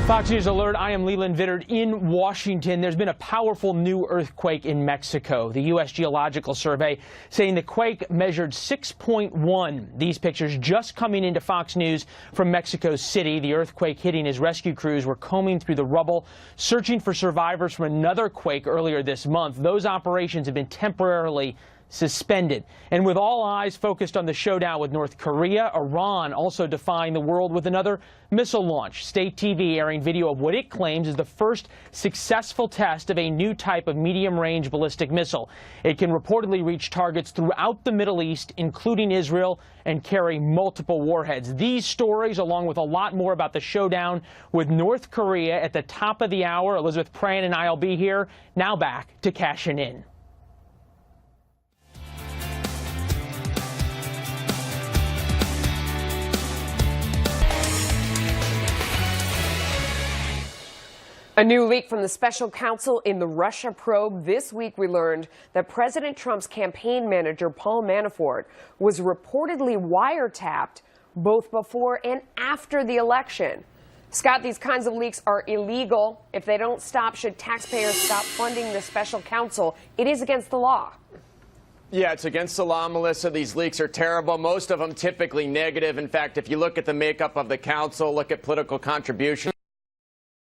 Fox News Alert, I am Leland Vittert in Washington. There's been a powerful new earthquake in Mexico. The U.S. Geological Survey saying the quake measured 6.1. These pictures just coming into Fox News from Mexico City. The earthquake hitting as rescue crews were combing through the rubble, searching for survivors from another quake earlier this month. Those operations have been temporarily suspended. And with all eyes focused on the showdown with North Korea, Iran also defying the world with another missile launch. State TV airing video of what it claims is the first successful test of a new type of medium-range ballistic missile. It can reportedly reach targets throughout the Middle East, including Israel, and carry multiple warheads. These stories, along with a lot more about the showdown with North Korea at the top of the hour. Elizabeth Pran and I will be here. Now back to Cashing In. A new leak from the special counsel in the Russia probe. This week we learned that President Trump's campaign manager, Paul Manafort, was reportedly wiretapped both before and after the election. Scott, these kinds of leaks are illegal. If they don't stop, should taxpayers stop funding the special counsel? It is against the law. Yeah, it's against the law, Melissa. These leaks are terrible. Most of them typically negative. In fact, if you look at the makeup of the council, look at political contributions,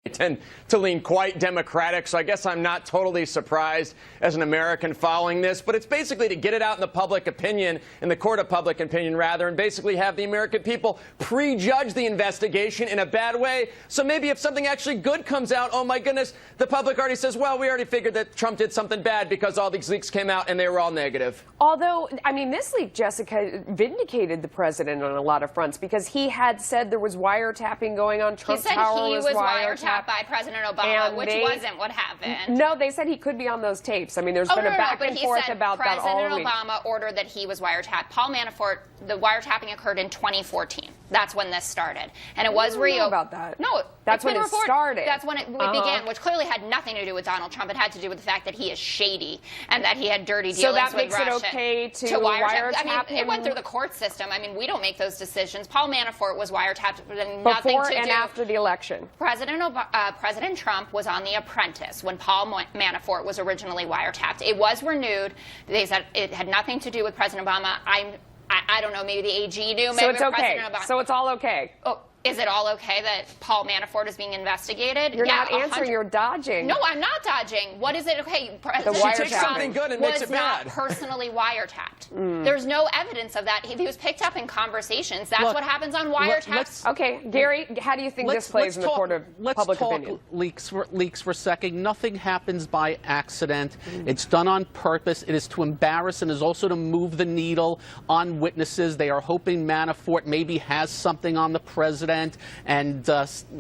they tend to lean quite Democratic, so I guess I'm not totally surprised as an American following this. But it's basically to get it out in the public opinion, in the court of public opinion, rather, and basically have the American people prejudge the investigation in a bad way. So maybe if something actually good comes out, oh, my goodness, the public already says, well, we already figured that Trump did something bad because all these leaks came out and they were all negative. Although, I mean, this leak, Jessica, vindicated the president on a lot of fronts because he had said there was wiretapping going on. Trump Tower he was wiretapped by President Obama, which wasn't what happened. No, they said he could be on those tapes. I mean, there's been a back and forth about that all week. President Obama ordered that he was wiretapped. Paul Manafort, the wiretapping occurred in 2014. That's when this started. And it was reopened. About that. No, that's when it started. That's when it began, which clearly had nothing to do with Donald Trump. It had to do with the fact that he is shady and that he had dirty dealings with Russia. So that makes it okay to wiretap I mean, it went through the court system. I mean, we don't make those decisions. Paul Manafort was wiretapped and nothing before to and do. After the election. President Trump was on The Apprentice when Paul Manafort was originally wiretapped. It was renewed. They said it had nothing to do with President Obama. I don't know, maybe the AG knew. Maybe so it's okay. President Obama. So it's all okay. Oh, is it all okay that Paul Manafort is being investigated? You're not answering. You're dodging. No, I'm not dodging. What is it? Okay, She takes something good and makes it bad. Was not personally wiretapped. There's no evidence of that. He was picked up in conversations. That's what happens on wiretaps. Okay, Gary, how do you think this plays in the court of public opinion? Let's talk leaks for a second. Nothing happens by accident. It's done on purpose. It is to embarrass and is also to move the needle on witnesses. They are hoping Manafort maybe has something on the president. And,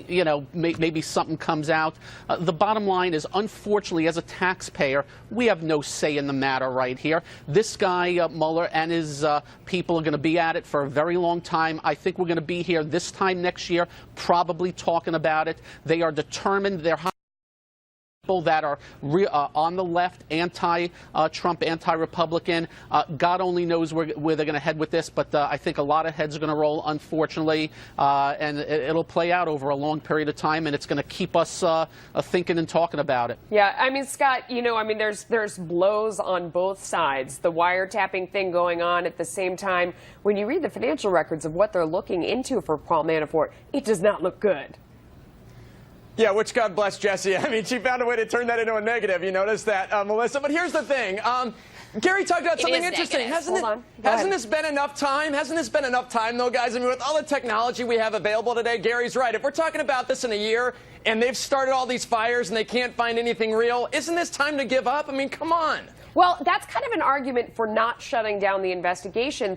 you know, maybe something comes out. The bottom line is, unfortunately, as a taxpayer, we have no say in the matter right here. This guy, Mueller, and his people are going to be at it for a very long time. I think we're going to be here this time next year, probably talking about it. They are determined. They're that are on the left, anti-Trump, anti-Republican. God only knows where they're going to head with this, but I think a lot of heads are going to roll, unfortunately, and it'll play out over a long period of time, and it's going to keep us thinking and talking about it. Yeah, I mean, Scott, you know, I mean, there's blows on both sides. The wiretapping thing going on at the same time. When you read the financial records of what they're looking into for Paul Manafort, it does not look good. Yeah, which God bless Jesse. I mean, she found a way to turn that into a negative. You noticed that, Melissa. But here's the thing. Gary talked about something interesting. Hasn't this been enough time? Hasn't this been enough time, though, guys? I mean, with all the technology we have available today, Gary's right. If we're talking about this in a year and they've started all these fires and they can't find anything real, isn't this time to give up? I mean, come on. Well, that's kind of an argument for not shutting down the investigation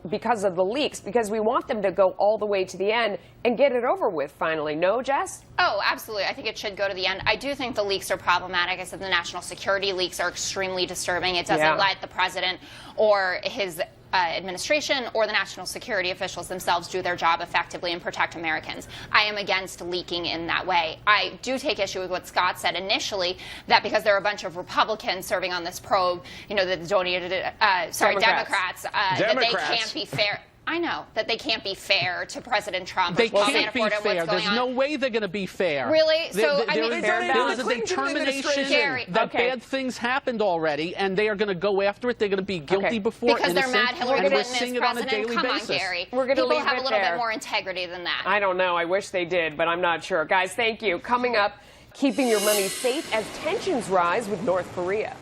because of the leaks, because we want them to go all the way to the end and get it over with finally. No, Jess? Oh, absolutely. I think it should go to the end. I do think the leaks are problematic. I said the national security leaks are extremely disturbing. It doesn't let the president or his administration or the national security officials themselves do their job effectively and protect Americans. I am against leaking in that way. I do take issue with what Scott said initially, that because there are a bunch of Republicans serving on this probe, you know, that donated, Democrats. That they can't be fair. I know that they can't be fair to President Trump. They or Paul can't be Manafort and what's fair. going There's on. no way they're going to be fair. Really? So, I mean, there is a determination Gary, that bad things happened already, and they are going to go after it. They're going to be guilty before because they're innocent, mad Hillary and we're Clinton seeing is it on a president. daily Come basis. on, Gary. We're gonna People leave have it a little there. bit more integrity than that. I don't know. I wish they did, but I'm not sure. Guys, thank you. Coming up, keeping your money safe as tensions rise with North Korea.